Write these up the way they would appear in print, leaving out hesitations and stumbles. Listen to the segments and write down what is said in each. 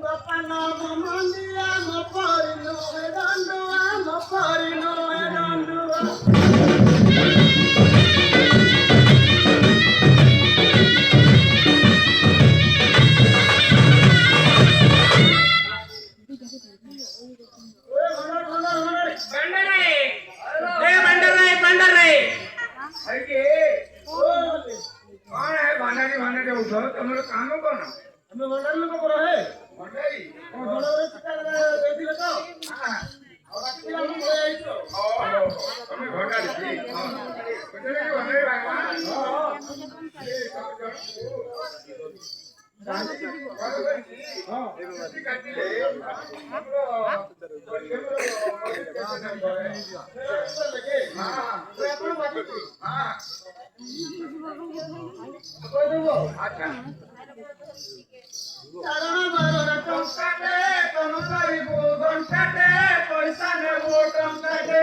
Bapak nama mandi ama parino edandu ama parino edandu. तुम्हारा काम कौन हमें भंडारी लोग को रहे भंडारी और भंडारी चिका देती ले तो हां और बाकी हम लोग आई तो तुम्हें भंडारी थी हां भंडारी के भंडारी भाई हां ये सब हां ये काटी ले हमरो हां तो अपन बाकी हां कोई देबो अच्छा चारण बारोरा टंकाटे तम करिबो घंटाटे पैसा नेबो टंकाटे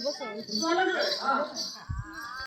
Bosong.